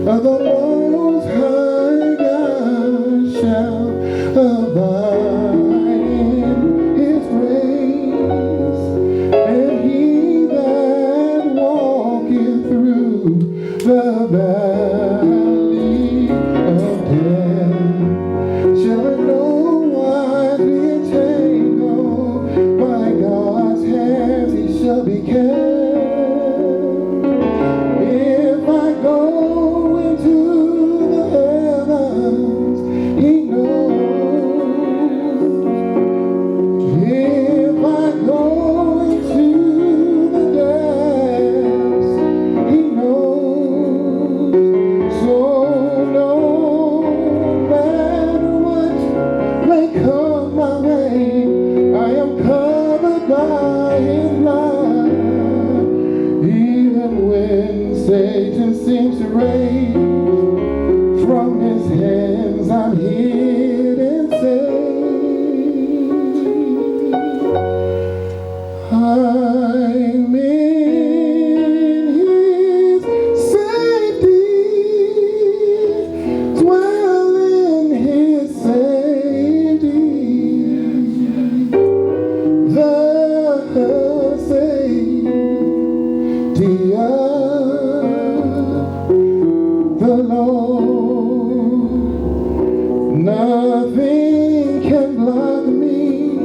of the Most High God shall abide in His grace, and he that walketh through the valley of death shall in no wise be entangled. By God's hands he shall be kept. If I go into the heavens, he knows. If I go into the depths, he knows. So no matter what may come my way, I am covered by his blood. Even when Satan seems to rage, from his hands I'm hid and safe. I'm in his safety, dwell in his safety. The safety of the Lord. Nothing can block me.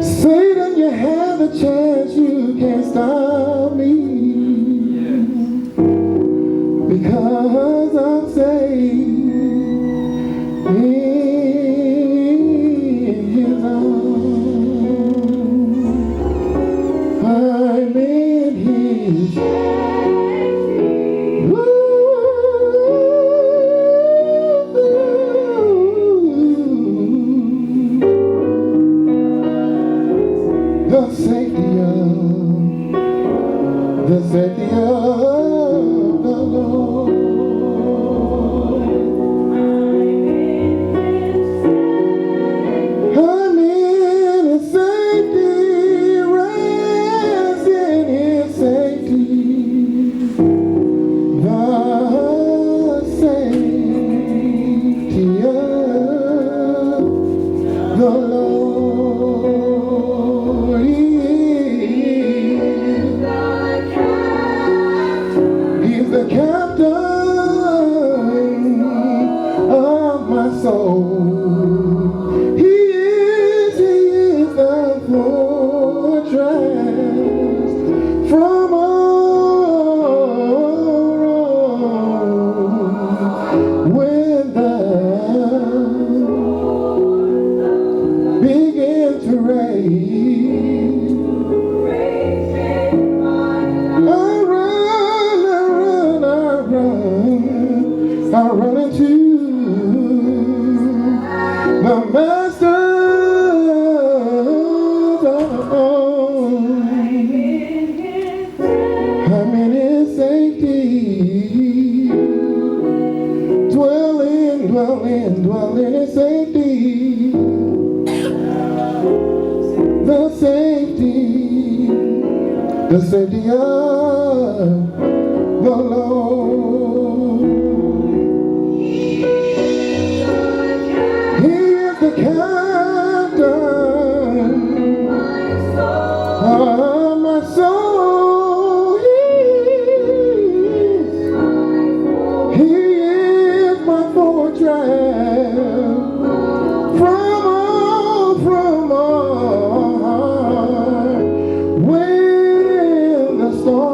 Satan, you have a chance, you can't stop me, because I'm saved in his arms. I'm in his the safety of the Lord. I'm in his safety, rest in his safety. The safety of the Lord. He's the captain of my soul. He is the fortress from all wrong. When the begin to rain, I run into the Master's arms. I'm in his safety, dwell in his safety. The safety of the Lord. He is the captain of my soul. He is my fortress from all harm. When the storm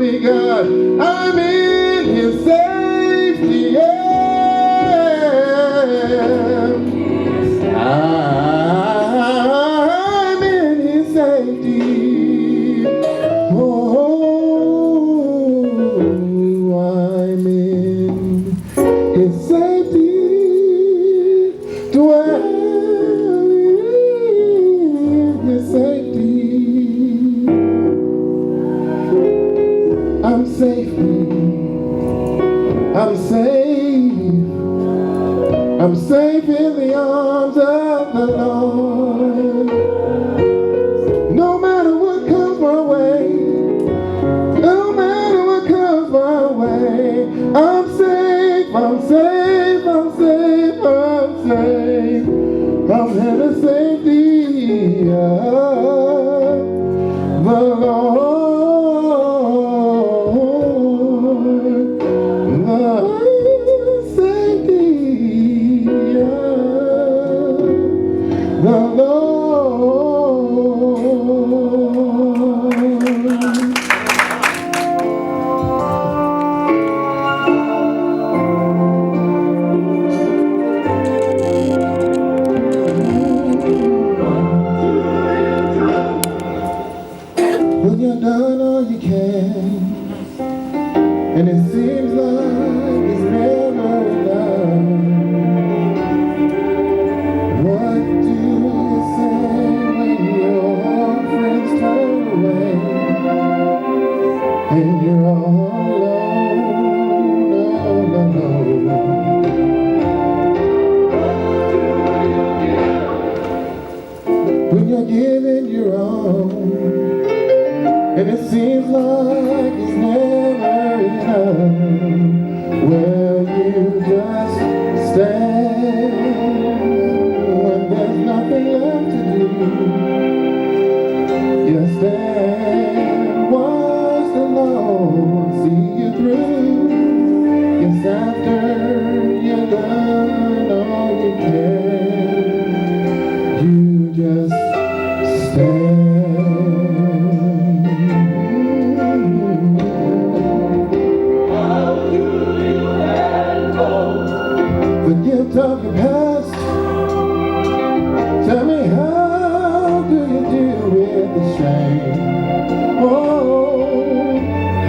me, God. I'm in His safety, yeah. I'm in His safety. Oh, I'm in His safety. Dwell in His safety. I'm safe. I'm safe. I'm safe in the arms of the Lord. No matter what comes my way, no matter what comes my way, I'm safe, I'm safe, I'm safe, I'm safe. I'm in the safety of the Lord. The when you've done all you can, and it seems like it's never enough, what do you say when your friends turn away and you're all alone, alone? When you're giving your all, and it seems like it's never enough, well, you just stand when there's nothing left to do. You stand, watch the Lord see you through. Yes, after you've done all you can, you just stand. The gift of your past. Tell me, how do you deal with the shame? Oh,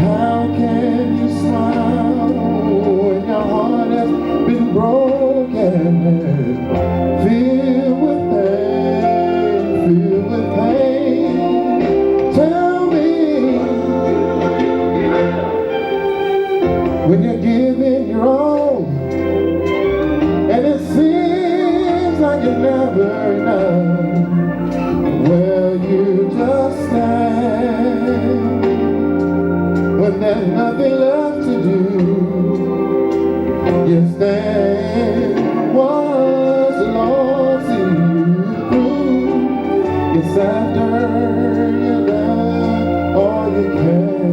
how can you smile when your heart has been broken and filled with pain? Tell me, when you're giving your all, and it seems like you're never enough, well, you just stand when there's nothing left to do. You stand, watch the Lord see you through. Yes, after you've done all you can,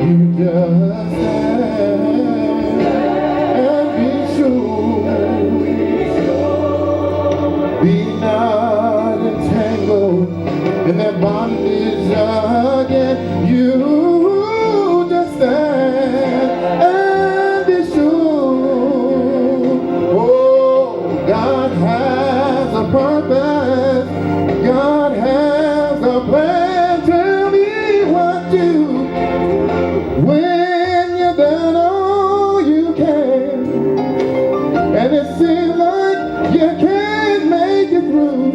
you just stand and be sure. Be not entangled in that bondage again. You just stand and be sure. Oh, God has a purpose. God has a plan. Tell me what to do when you've done all you can, and it seems like you can't make it through.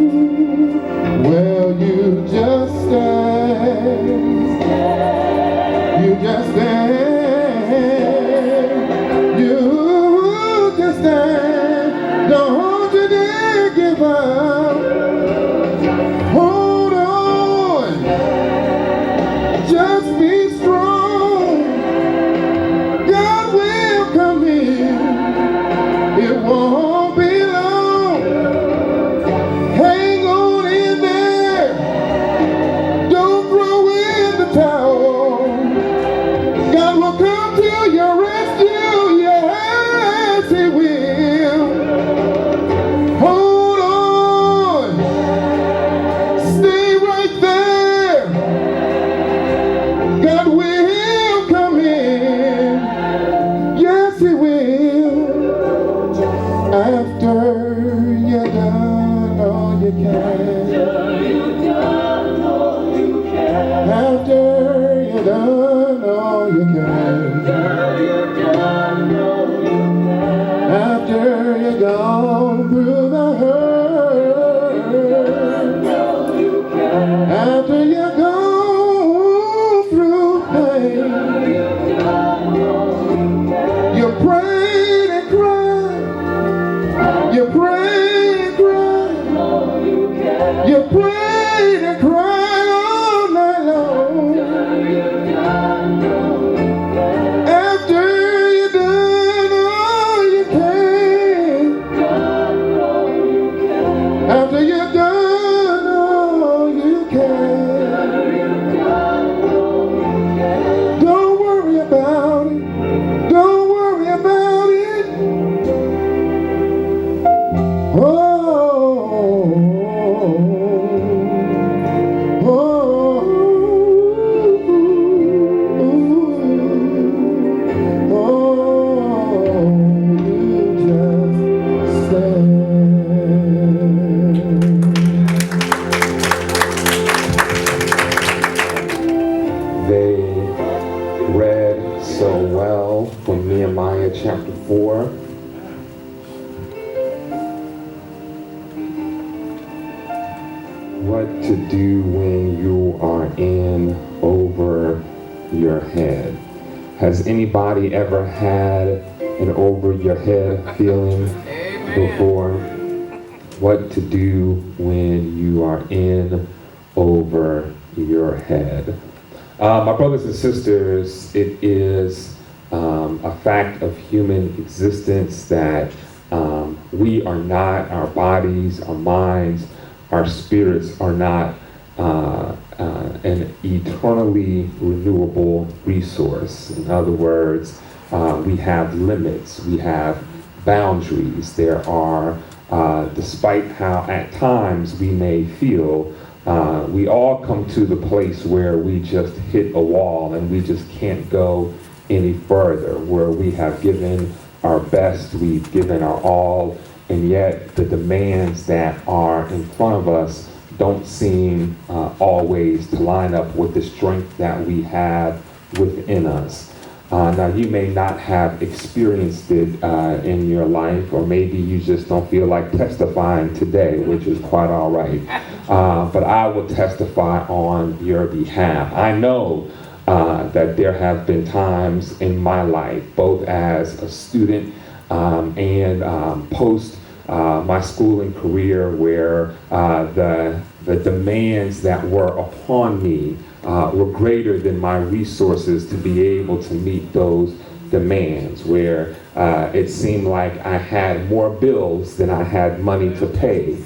Well, you just stand. You just stand. You just stand. Don't you dare give up. Hold on. After you've gone through the hurt, after you've gone through pain, you prayed and cried, you prayed and cried, you prayed and cried all night long. After you've done all you can, after you've done all you can, don't worry about it, don't worry about it. They read so well from Nehemiah chapter 4. What to do when you are in over your head. Has anybody ever had an over your head feeling before? What to do when you are in over your head. My brothers and sisters, it is a fact of human existence that we are not, our bodies, our minds, our spirits are not an eternally renewable resource. In other words, we have limits, we have boundaries. There are, despite how at times we may feel, we all come to the place where we just hit a wall and we just can't go any further, where we have given our best, we've given our all, and yet the demands that are in front of us don't seem always to line up with the strength that we have within us. Now, you may not have experienced it in your life, or maybe you just don't feel like testifying today, which is quite all right. But I will testify on your behalf. I know that there have been times in my life, both as a student and post my schooling career, where the demands that were upon me were greater than my resources to be able to meet those demands, where it seemed like I had more bills than I had money to pay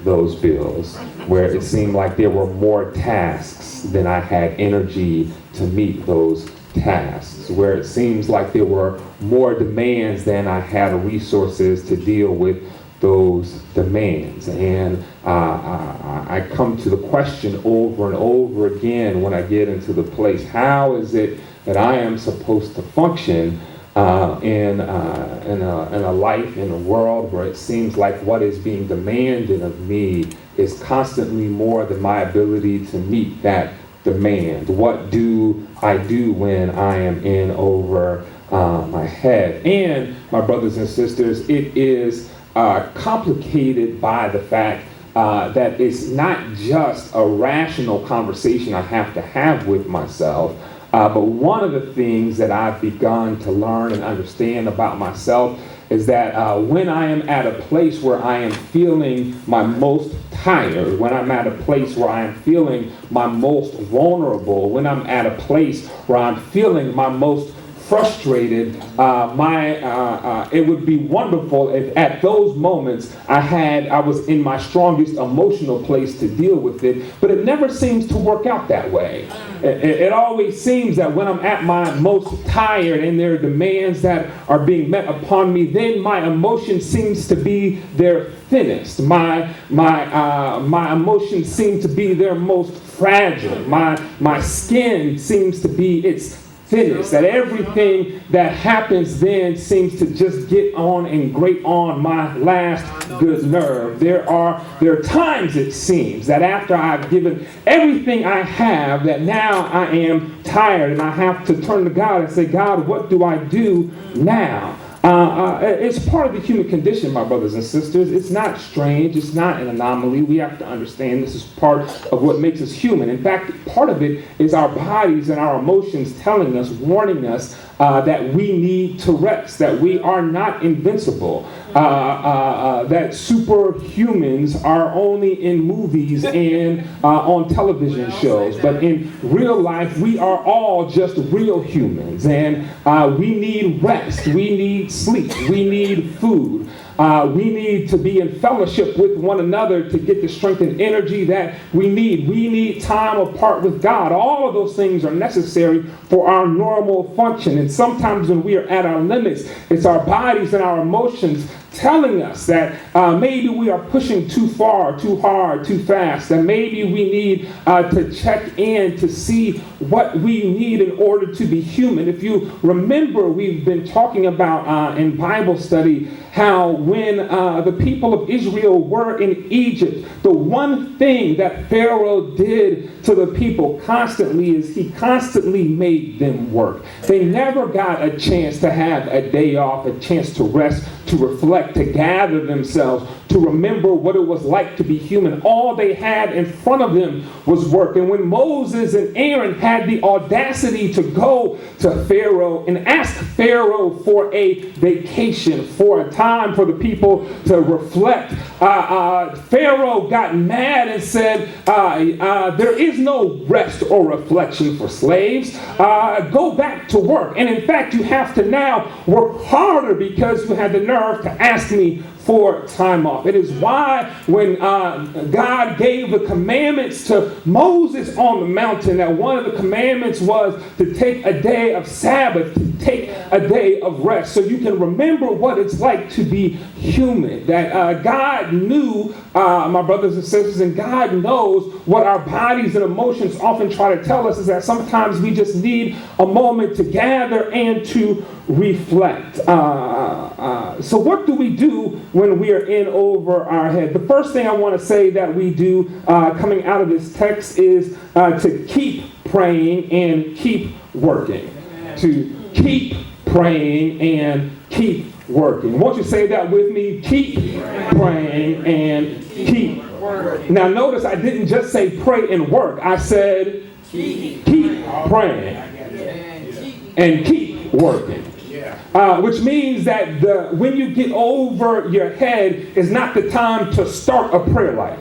those bills, where it seemed like there were more tasks than I had energy to meet those tasks, where it seems like there were more demands than I had resources to deal with those demands. And I come to the question over and over again when I get into the place, how is it that I am supposed to function in a life, in a world where it seems like what is being demanded of me is constantly more than my ability to meet that demand? What do I do when I am in over my head? And my brothers and sisters, it is complicated by the fact that it's not just a rational conversation I have to have with myself, but one of the things that I've begun to learn and understand about myself is that when I am at a place where I am feeling my most tired, when I'm at a place where I am feeling my most vulnerable, when I'm at a place where I'm feeling my most frustrated, it would be wonderful if at those moments I was in my strongest emotional place to deal with it, but it never seems to work out that way. It always seems that when I'm at my most tired and there are demands that are being met upon me, then my emotion seems to be their thinnest. My emotions seem to be their most fragile. My skin seems to be its thinnest, that everything that happens then seems to just get on and grate on my last good nerve. There are times, it seems, that after I've given everything I have, that now I am tired and I have to turn to God and say, God, what do I do now? It's part of the human condition, my brothers and sisters. It's not strange. It's not an anomaly. We have to understand this is part of what makes us human. In fact, part of it is our bodies and our emotions telling us, warning us that we need to rest, that we are not invincible, that superhumans are only in movies and on television shows. But in real life, we are all just real humans. And we need rest. We need sleep. We need food. We need to be in fellowship with one another to get the strength and energy that we need. We need time apart with God. All of those things are necessary for our normal function. And sometimes when we are at our limits, it's our bodies and our emotions telling us that maybe we are pushing too far, too hard, too fast, that maybe we need to check in to see what we need in order to be human. If you remember, we've been talking about in Bible study how when the people of Israel were in Egypt, the one thing that Pharaoh did to the people constantly is he constantly made them work. They never got a chance to have a day off, a chance to rest, to reflect, to gather themselves, to remember what it was like to be human. All they had in front of them was work. And when Moses and Aaron had the audacity to go to Pharaoh and ask Pharaoh for a vacation, for a time for the people to reflect, Pharaoh got mad and said, there is no rest or reflection for slaves. Go back to work. And in fact, you have to now work harder because you had the nerve to ask me for time off. It is why when God gave the commandments to Moses on the mountain, that one of the commandments was to take a day of Sabbath, to take a day of rest, so you can remember what it's like to be human. That God knew, my brothers and sisters, and God knows what our bodies and emotions often try to tell us, is that sometimes we just need a moment to gather and to reflect. So what do we do when we are in over our head? The first thing I want to say that we do coming out of this text is to keep praying and keep working. To keep praying and keep working. Won't you say that with me? Keep praying and keep working. Now notice I didn't just say pray and work. I said keep praying and keep working. Which means that when you get over your head is not the time to start a prayer life.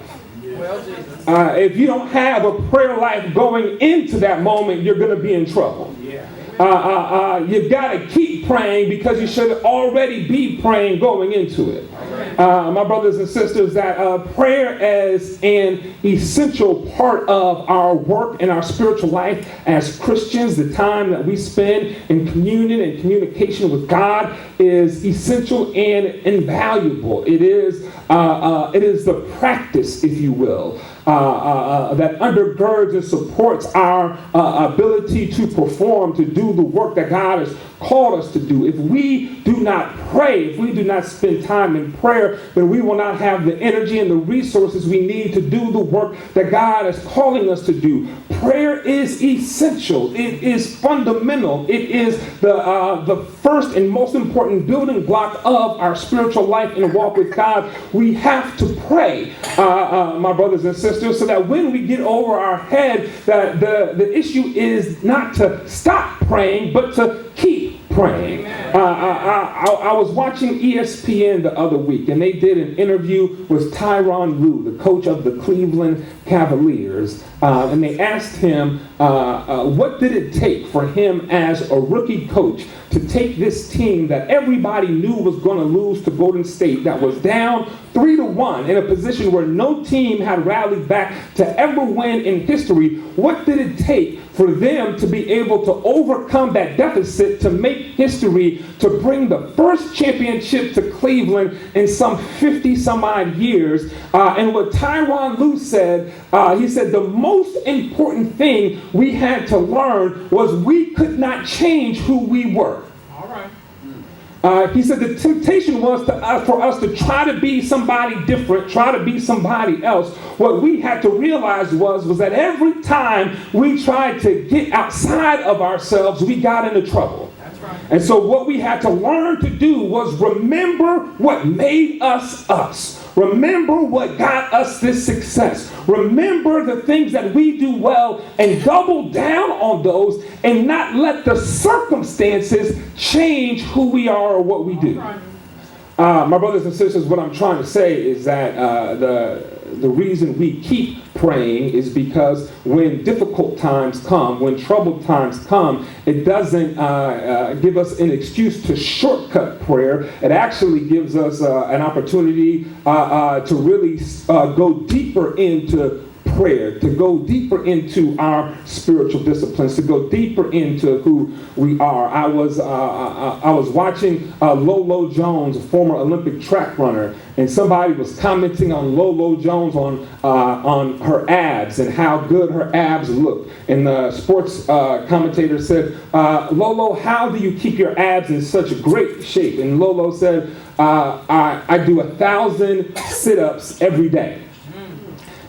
If you don't have a prayer life going into that moment, you're going to be in trouble. You've got to keep praying because you should already be praying going into it. My brothers and sisters, that prayer is an essential part of our work and our spiritual life as Christians. The time that we spend in communion and communication with God is essential and invaluable. It is the practice, if you will, that undergirds and supports our ability to perform, to do the work that God has called us to do. If we do not pray, if we do not spend time in prayer, then we will not have the energy and the resources we need to do the work that God is calling us to do. Prayer is essential. It is fundamental. It is the first and most important building block of our spiritual life and walk with God. We have to pray, my brothers and sisters, so that when we get over our head, that the issue is not to stop praying, but to keep praying. I was watching ESPN the other week, and they did an interview with Tyronn Lue, the coach of the Cleveland Cavaliers, and they asked him what did it take for him as a rookie coach to take this team that everybody knew was going to lose to Golden State, that was down 3-1 in a position where no team had rallied back to ever win in history. What did it take for them to be able to overcome that deficit, to make history, to bring the first championship to Cleveland in some 50 some odd years? And what Tyronn Lue said, he said the most important thing we had to learn was we could not change who we were. He said the temptation was for us to try to be somebody different, try to be somebody else. What we had to realize was that every time we tried to get outside of ourselves, we got into trouble. And so what we had to learn to do was remember what made us us. Remember what got us this success. Remember the things that we do well and double down on those and not let the circumstances change who we are or what we do. My brothers and sisters, what I'm trying to say is that the reason we keep praying is because when difficult times come, when troubled times come, it doesn't give us an excuse to shortcut prayer. It actually gives us an opportunity to really go deeper into prayer, to go deeper into our spiritual disciplines, to go deeper into who we are. I was watching Lolo Jones, a former Olympic track runner, and somebody was commenting on Lolo Jones on her abs and how good her abs look. And the sports commentator said, Lolo, how do you keep your abs in such great shape? And Lolo said, I do 1,000 sit-ups every day.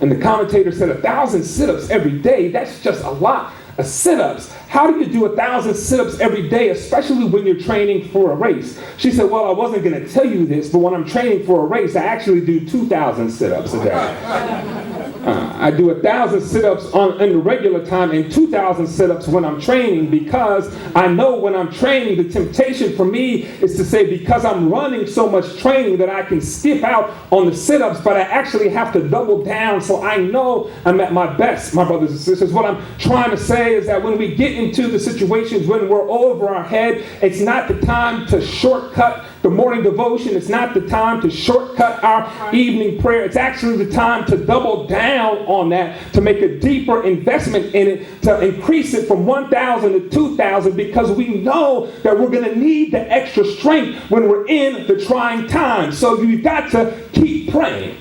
And the commentator said, 1,000 sit-ups every day, that's just a lot of sit-ups. How do you do 1,000 sit-ups every day, especially when you're training for a race? She said, well, I wasn't going to tell you this, but when I'm training for a race, I actually do 2,000 sit-ups a day. I do 1,000 sit-ups in the regular time and 2,000 sit-ups when I'm training, because I know when I'm training, the temptation for me is to say, because I'm running so much training that I can skip out on the sit-ups, but I actually have to double down so I know I'm at my best, my brothers and sisters. What I'm trying to say is that when we get into the situations when we're over our head, it's not the time to shortcut the morning devotion. It's not the time to shortcut our evening prayer. It's actually the time to double down on that, to make a deeper investment in it, to increase it from 1,000 to 2,000, because we know that we're going to need the extra strength when we're in the trying times. So you've got to keep praying.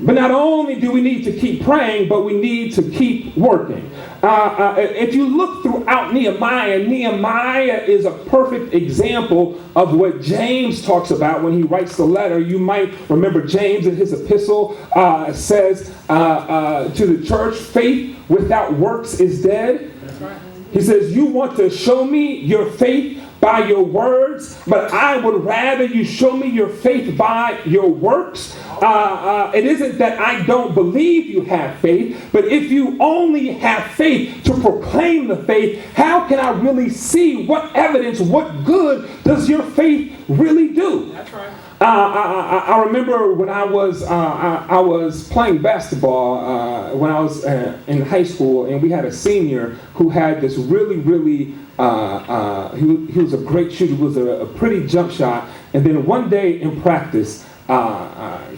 But not only do we need to keep praying, but we need to keep working. If you look throughout Nehemiah, Nehemiah is a perfect example of what James talks about when he writes the letter. You might remember James in his epistle says to the church, faith without works is dead. He says, you want to show me your faith by your words, but I would rather you show me your faith by your works. It isn't that I don't believe you have faith, but if you only have faith to proclaim the faith, how can I really see what evidence, what good does your faith really do? That's right. I remember when I was playing basketball when I was in high school, and we had a senior who had this really he was a great shooter. He was a pretty jump shot. And then one day in practice,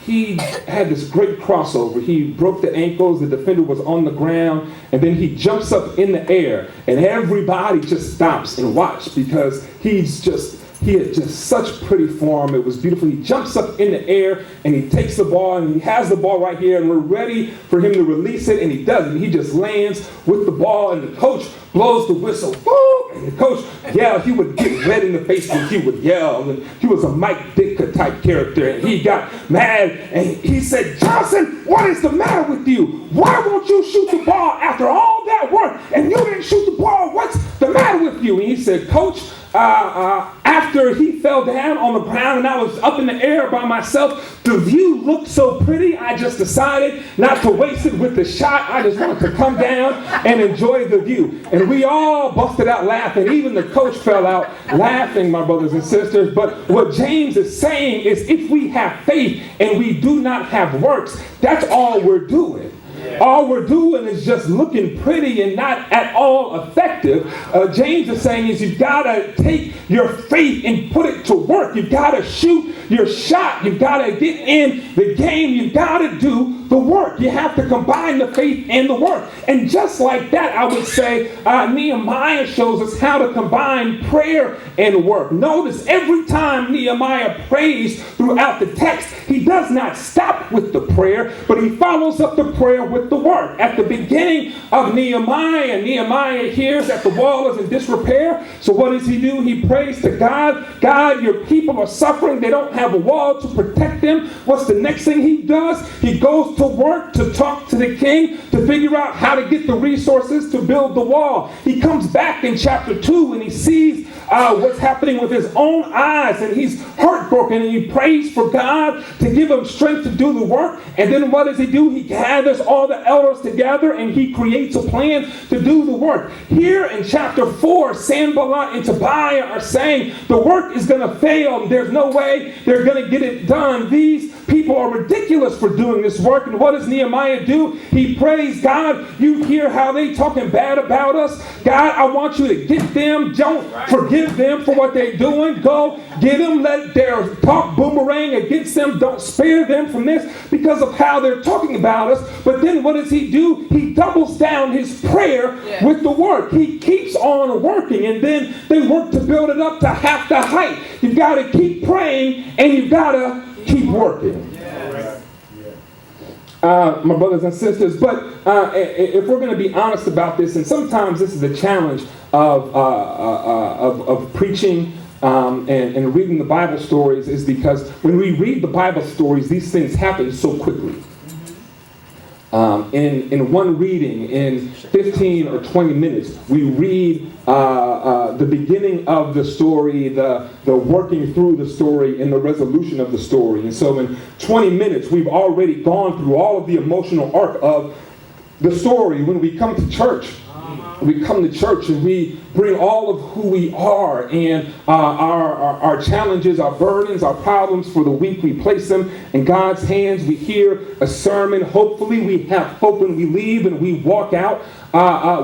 he had this great crossover. He broke the ankles. The defender was on the ground, and then he jumps up in the air, and everybody just stops and watch, because he had just such pretty form. It was beautiful. He jumps up in the air and he takes the ball, and he has the ball right here, and we're ready for him to release it, and he doesn't. He just lands with the ball, and the coach blows the whistle. Woo! And the coach yelled. He would get red in the face when he would yell. And he was a Mike Ditka type character, and he got mad, and he said, Johnson, what is the matter with you? Why won't you shoot the ball after all that work, and you didn't shoot the ball? What's the matter with you? And he said, Coach, after he fell down on the ground and I was up in the air by myself, the view looked so pretty, I just decided not to waste it with the shot. I just wanted to come down and enjoy the view. And we all busted out laughing. Even the coach fell out laughing, my brothers and sisters. But what James is saying is, if we have faith and we do not have works, that's all we're doing. All we're doing is just looking pretty and not at all effective. James is saying is, you've got to take your faith and put it to work. You've got to shoot your shot. You've got to get in the game. You've got to do the work. You have to combine the faith and the work. And just like that, I would say Nehemiah shows us how to combine prayer and work. Notice every time Nehemiah prays throughout the text, he does not stop with the prayer, but he follows up the prayer with the work. At the beginning of Nehemiah hears that the wall is in disrepair. So what does he do? He prays to God. God, your people are suffering. They don't have a wall to protect them. What's the next thing he does? He goes to work to talk to the king to figure out how to get the resources to build the wall. He comes back in chapter 2 and he sees what's happening with his own eyes, and he's heartbroken, and he prays for God to give him strength to do the work. And then what does he do? He gathers all the elders together and he creates a plan to do the work. Here in chapter 4, Sanballat and Tobiah are saying the work is going to fail. There's no way they're going to get it done. These people are ridiculous for doing this work. And what does Nehemiah do? He prays, God, you hear how they talking bad about us. God, I want you to get them. Don't forgive them for what they're doing. Go get them. Let their talk boomerang against them. Don't spare them from this because of how they're talking about us. But then what does he do? He doubles down his prayer with the work. He keeps on working, and then they work to build it up to half the height. You've got to keep praying, and you've got to keep working. My brothers and sisters, but if we're going to be honest about this, and sometimes this is the challenge of preaching and reading the Bible stories, is because when we read the Bible stories, these things happen so quickly. In one reading, in 15 or 20 minutes, we read the beginning of the story, the working through the story, and the resolution of the story. And so in 20 minutes, we've already gone through all of the emotional arc of the story. When we come to church, and we bring all of who we are and our challenges, our burdens, our problems for the week. We place them in God's hands. We hear a sermon. Hopefully we have hope when we leave, and we walk out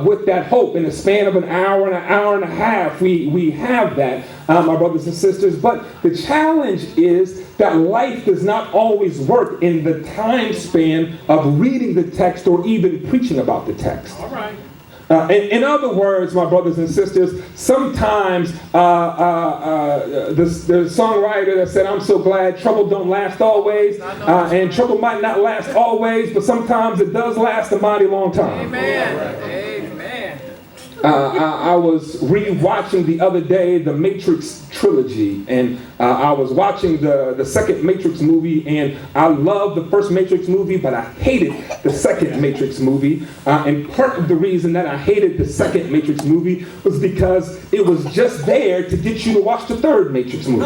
with that hope. In a span of an hour and a half, we have that, my brothers and sisters. But the challenge is that life does not always work in the time span of reading the text or even preaching about the text. All right. In other words, my brothers and sisters, sometimes the songwriter that said, I'm so glad trouble don't last always, and trouble might not last always, but sometimes it does last a mighty long time. Amen. Amen. I was re-watching the other day the Matrix trilogy, and I was watching the second Matrix movie, and I loved the first Matrix movie, but I hated the second Matrix movie. And part of the reason that I hated the second Matrix movie was because it was just there to get you to watch the third Matrix movie.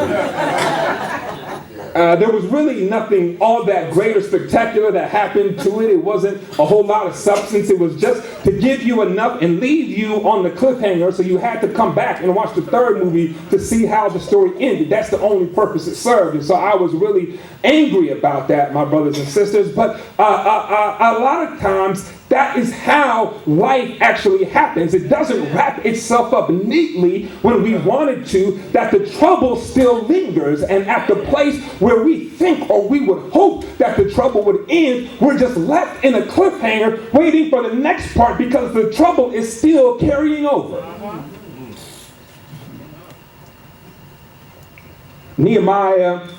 There was really nothing all that great or spectacular that happened to it. It wasn't a whole lot of substance. It was just to give you enough and leave you on the cliffhanger, so you had to come back and watch the third movie to see how the story ended. That's the only purpose it served. And so I was really angry about that, my brothers and sisters. But a lot of times, that is how life actually happens. It doesn't wrap itself up neatly when we want it to, that the trouble still lingers. And at the place where we think or we would hope that the trouble would end, we're just left in a cliffhanger waiting for the next part because the trouble is still carrying over. Nehemiah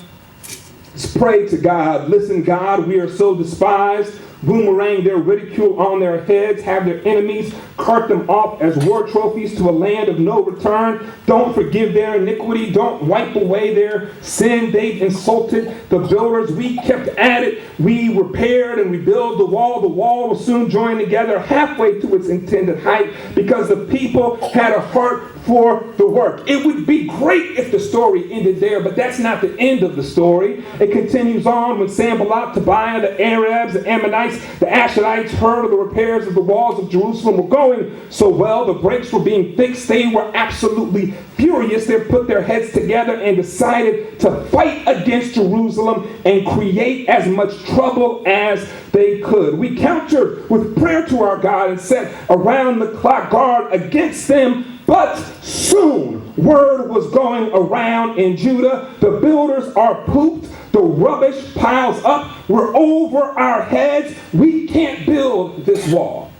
prayed to God, listen, God, we are so despised. Boomerang their ridicule on their heads, have their enemies cart them off as war trophies to a land of no return. Don't forgive their iniquity. Don't wipe away their sin. They've insulted the builders. We kept at it. We repaired and rebuilt the wall. The wall was soon joined together halfway to its intended height because the people had a heart for the work. It would be great if the story ended there, but that's not the end of the story. It continues on when Sanballat, Tobiah, the Arabs, the Ammonites, the Asherites heard of the repairs of the walls of Jerusalem were going so well, the breaks were being fixed, they were absolutely furious. They put their heads together and decided to fight against Jerusalem and create as much trouble as they could. We countered with prayer to our God and set around the clock guard against them. But soon, word was going around in Judah, the builders are pooped, The rubbish piles up. We're over our heads. We can't build this wall.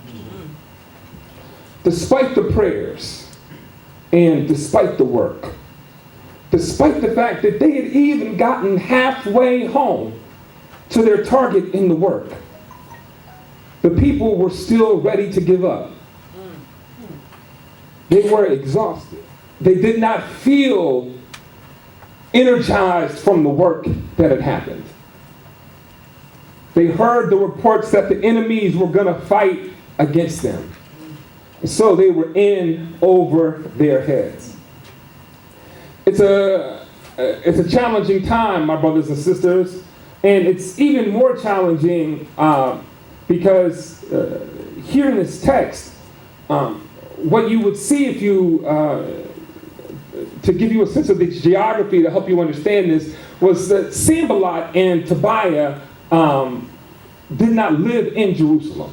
Despite the prayers and despite the work, despite the fact that they had even gotten halfway home to their target in the work, the people were still ready to give up. They were exhausted. They did not feel energized from the work that had happened. They heard the reports that the enemies were going to fight against them. And so they were in over their heads. It's a challenging time, my brothers and sisters, and it's even more challenging because here in this text, what you would see if you, to give you a sense of the geography to help you understand this, was that Sanballat and Tobiah did not live in Jerusalem.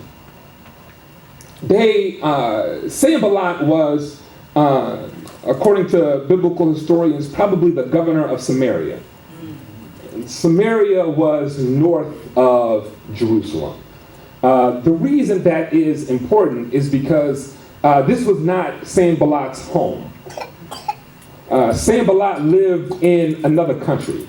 Sanballat was, according to biblical historians, probably the governor of Samaria. Samaria was north of Jerusalem. The reason that is important is because this was not Sanballat's home. Sanballat lived in another country,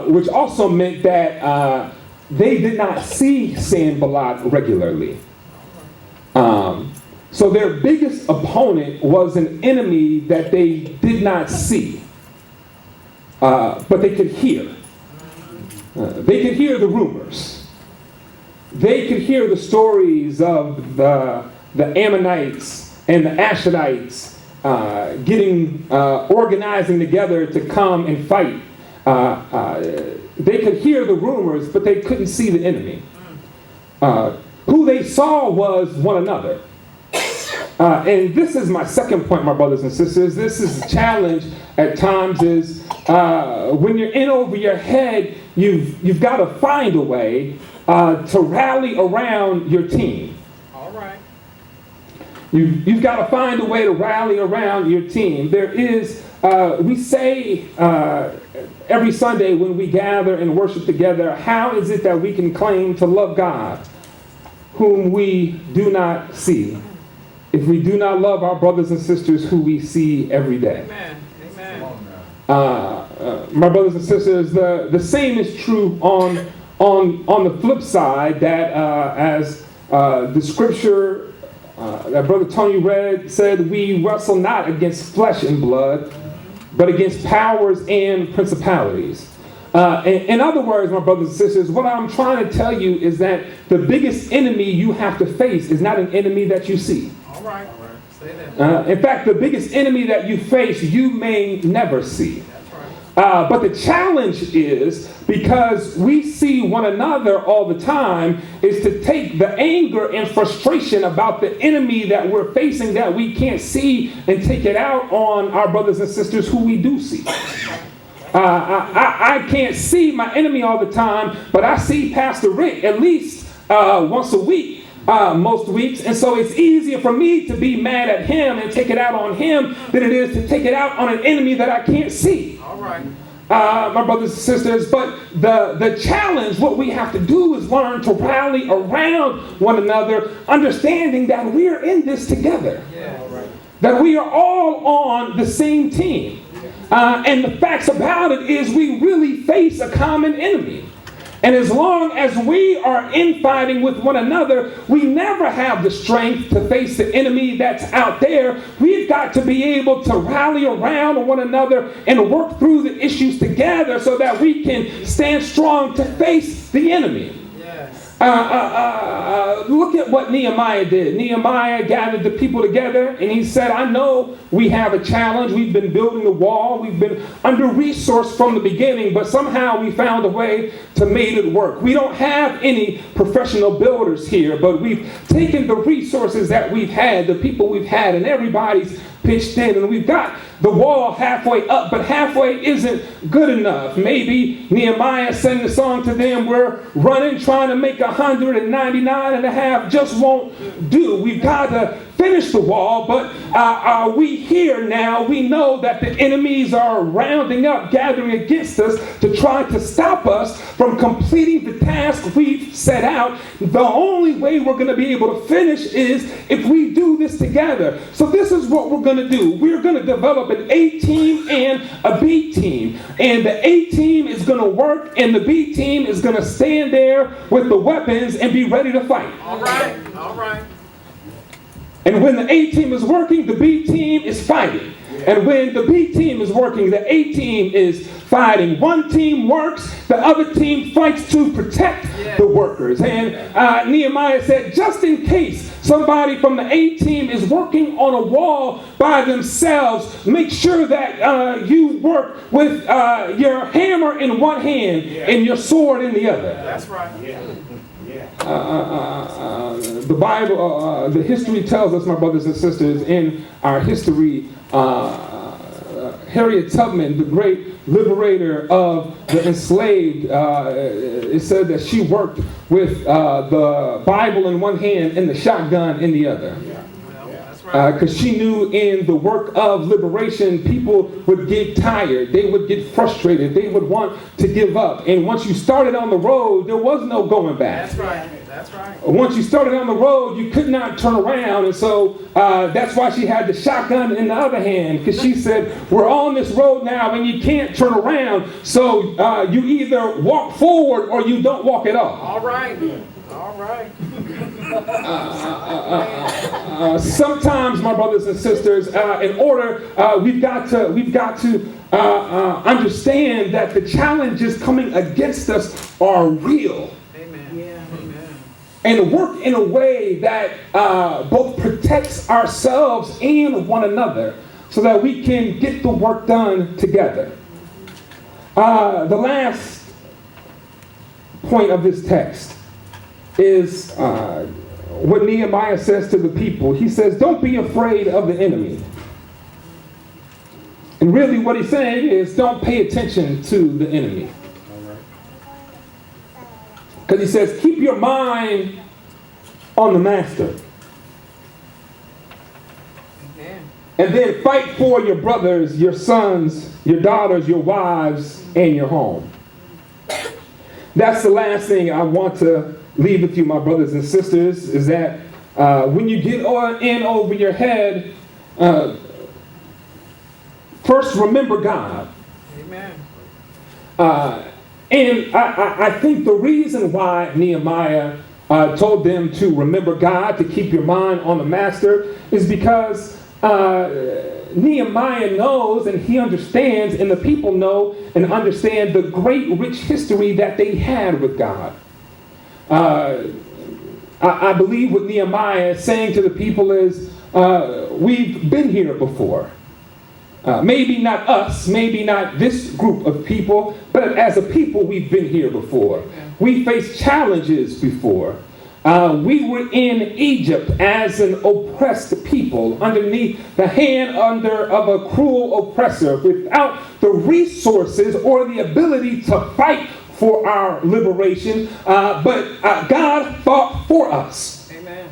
which also meant that they did not see Sanballat regularly. So their biggest opponent was an enemy that they did not see, but they could hear. They could hear the rumors. They could hear the stories of the Ammonites and the Asherites organizing together to come and fight. They could hear the rumors, but they couldn't see the enemy. Who they saw was one another. And this is my second point, my brothers and sisters. This is a challenge at times is when you're in over your head, you've got to find a way to rally around your team. All right. You've got to find a way to rally around your team. There is, we say every Sunday when we gather and worship together, how is it that we can claim to love God whom we do not see, if we do not love our brothers and sisters who we see every day? Amen. Amen. My brothers and sisters, the same is true on the flip side, that as the scripture that Brother Tony read said, we wrestle not against flesh and blood, but against powers and principalities. In other words, my brothers and sisters, what I'm trying to tell you is that the biggest enemy you have to face is not an enemy that you see. All right. Say that. In fact, the biggest enemy that you face, you may never see. That's right. But the challenge is, because we see one another all the time, is to take the anger and frustration about the enemy that we're facing that we can't see and take it out on our brothers and sisters who we do see. I can't see my enemy all the time, but I see Pastor Rick at least once a week, most weeks, and so it's easier for me to be mad at him and take it out on him than it is to take it out on an enemy that I can't see. All right. My brothers and sisters, but the challenge, what we have to do is learn to rally around one another, understanding that we are in this together. Yeah. All right. That we are all on the same team. And the facts about it is we really face a common enemy. And as long as we are infighting with one another, we never have the strength to face the enemy that's out there. We've got to be able to rally around one another and work through the issues together so that we can stand strong to face the enemy. Look at what Nehemiah did. Nehemiah gathered the people together and he said, I know we have a challenge. We've been building the wall. We've been under-resourced from the beginning, but somehow we found a way to make it work. We don't have any professional builders here, but we've taken the resources that we've had, the people we've had, and everybody's pitched in, and we've got the wall halfway up, but halfway isn't good enough. Maybe Nehemiah sang the song to them, we're running, trying to make 199.5 just won't do. We've got to finish the wall, but we here now, we know that the enemies are rounding up, gathering against us to try to stop us from completing the task we've set out. The only way we're going to be able to finish is if we do this together. So this is what we're going to do. We're going to develop an A team and a B team. And the A team is going to work, and the B team is going to stand there with the weapons and be ready to fight. All right. All right. And when the A team is working, the B team is fighting. And when the B team is working, the A team is fighting. One team works, the other team fights to protect the workers. And Nehemiah said, just in case somebody from the A team is working on a wall by themselves, make sure that you work with your hammer in one hand and your sword in the other. That's right. The Bible, the history tells us, my brothers and sisters, in our history, Harriet Tubman, the great liberator of the enslaved, it said that she worked with the Bible in one hand and the shotgun in the other. Because she knew in the work of liberation, people would get tired, they would get frustrated, they would want to give up. And once you started on the road, there was no going back. That's right. That's right. Once you started on the road, you could not turn around. And so that's why she had the shotgun in the other hand, because she said, we're on this road now and you can't turn around. So you either walk forward or you don't walk at all. All right. All right. Sometimes, my brothers and sisters, in order, we've got to understand that the challenges coming against us are real. Amen. Yeah. Amen. And work in a way that both protects ourselves and one another, so that we can get the work done together. The last point of this text is what Nehemiah says to the people. He says, don't be afraid of the enemy. And really what he's saying is, don't pay attention to the enemy. Because he says, keep your mind on the master. Amen. And then fight for your brothers, your sons, your daughters, your wives, and your home. That's the last thing I want to leave with you, my brothers and sisters, is that when you get in over your head, first remember God. Amen. And I think the reason why Nehemiah told them to remember God, to keep your mind on the master, is because Nehemiah knows and he understands, and the people know and understand the great rich history that they had with God. I believe what Nehemiah is saying to the people is, we've been here before. Maybe not us, maybe not this group of people, but as a people we've been here before. We faced challenges before. We were in Egypt as an oppressed people, underneath the hand of a cruel oppressor, without the resources or the ability to fight for our liberation, but God fought for us. Amen.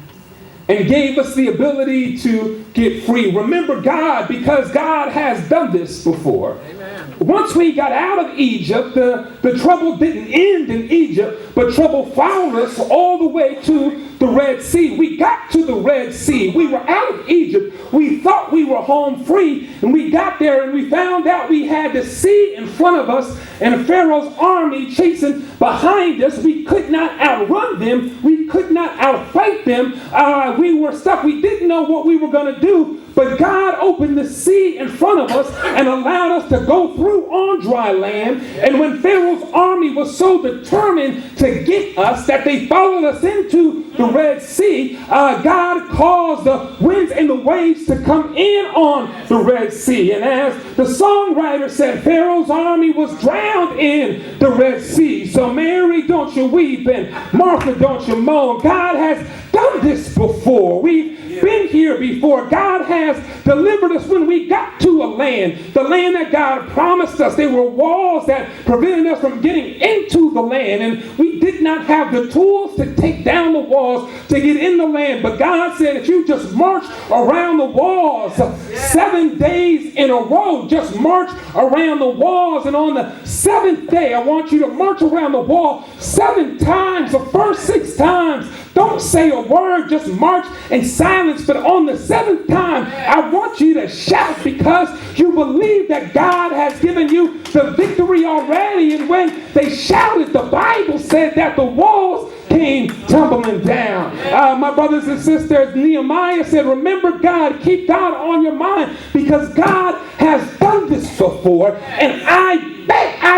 And gave us the ability to get free. Remember God, because God has done this before. Amen. Once we got out of Egypt, the trouble didn't end in Egypt, but trouble followed us all the way to the Red Sea. We got to the Red Sea. We were out of Egypt. We thought we were home free, and we got there and we found out we had the sea in front of us and Pharaoh's army chasing behind us. We could not outrun them. We could not outfight them. We were stuck. We didn't know what we were going to do, but God opened the sea in front of us and allowed us to go through on dry land. And when Pharaoh's army was so determined to get us that they followed us into the Red Sea, God caused the winds and the waves to come in on the Red Sea. And as the songwriter said, Pharaoh's army was drowned in the Red Sea. So Mary, don't you weep, and Martha, don't you moan. God has done this before. We've been here before. God has delivered us when we got to a land. The land that God promised us. There were walls that prevented us from getting into the land. And we did not have the tools to take down the walls to get in the land. But God said, if you just march around the walls 7 days in a row, just march around the walls. And on the 7th day, I want you to march around the wall 7 times. The first 6 times, don't say a word, just march in silence. But on the 7th time, I want you to shout, because you believe that God has given you the victory already. And when they shouted, the Bible said that the walls came tumbling down. My brothers and sisters, Nehemiah said, remember God, keep God on your mind, because God has done this before. And I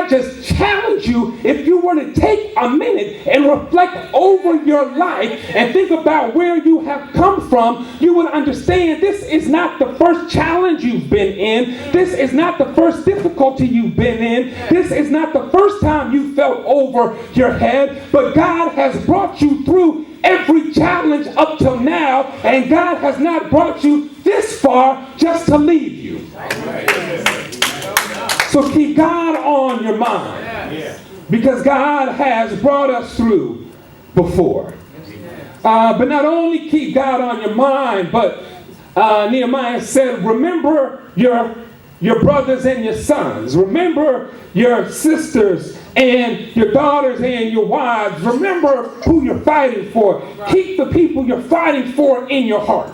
just challenge you, if you were to take a minute and reflect over your life and think about where you have come from, you would understand this is not the first challenge you've been in. This is not the first difficulty you've been in. This is not the first time you felt over your head. But God has brought you through every challenge up till now, and God has not brought you this far just to leave you. So keep God on your mind, because God has brought us through before. But not only keep God on your mind, but Nehemiah said, remember your brothers and your sons. Remember your sisters and your daughters and your wives. Remember who you're fighting for. Keep the people you're fighting for in your heart.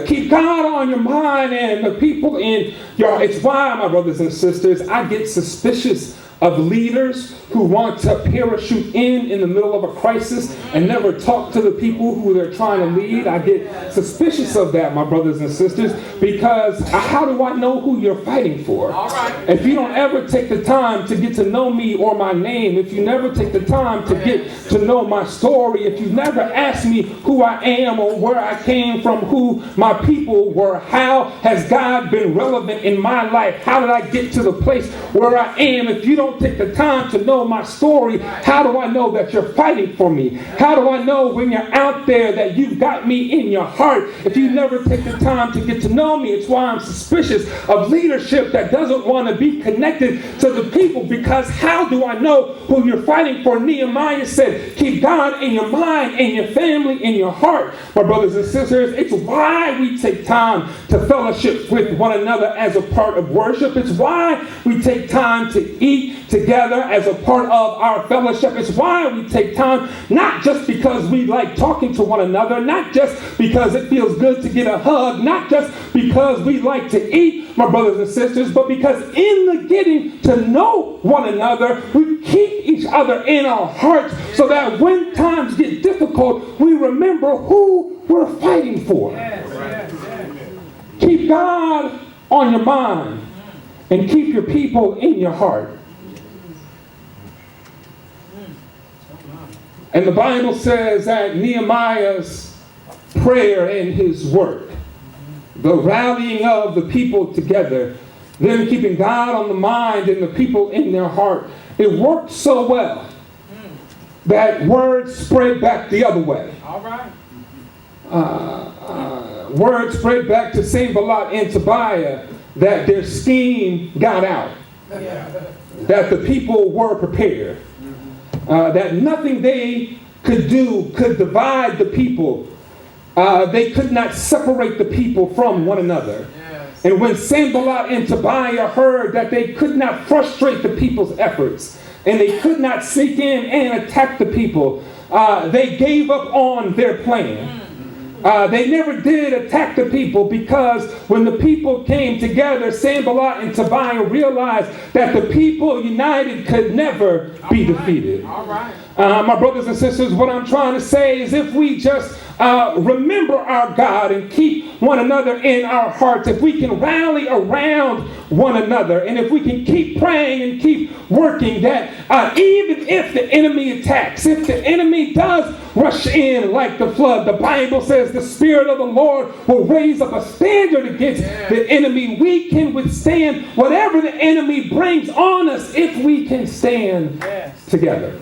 Keep God on your mind and the people in your... It's why, my brothers and sisters, I get suspicious of leaders who want to parachute in the middle of a crisis and never talk to the people who they're trying to lead. I get suspicious of that, my brothers and sisters, because how do I know who you're fighting for? If you don't ever take the time to get to know me or my name, if you never take the time to get to know my story, if you never ask me who I am or where I came from, who my people were, how has God been relevant in my life? How did I get to the place where I am? If you don't take the time to know my story, how do I know that you're fighting for me? How do I know when you're out there that you've got me in your heart? If you never take the time to get to know me, it's why I'm suspicious of leadership that doesn't want to be connected to the people, because how do I know who you're fighting for? Nehemiah said, keep God in your mind and your family in your heart. My brothers and sisters, it's why we take time to fellowship with one another as a part of worship. It's why we take time to eat together as a part of our fellowship. It's why we take time, not just because we like talking to one another, not just because it feels good to get a hug, not just because we like to eat, my brothers and sisters, but because in the getting to know one another, we keep each other in our hearts so that when times get difficult, we remember who we're fighting for. Keep God on your mind and keep your people in your heart. And the Bible says that Nehemiah's prayer and his work, the rallying of the people together, them keeping God on the mind and the people in their heart, it worked so well that word spread back the other way. Word spread back to Sanballat and Tobiah that their scheme got out, that the people were prepared. That nothing they could do could divide the people. They could not separate the people from one another. And when Sanballat and Tobiah heard that they could not frustrate the people's efforts and they could not sneak in and attack the people, they gave up on their plan. They never did attack the people, because when the people came together, Sanballat and Tobiah realized that the people united could never be defeated. My brothers and sisters, what I'm trying to say is, if we just remember our God and keep one another in our hearts, if we can rally around one another, and if we can keep praying and keep working, that even if the enemy attacks, if the enemy does rush in like the flood, the Bible says the Spirit of the Lord will raise up a standard against the enemy. We can withstand whatever the enemy brings on us if we can stand together.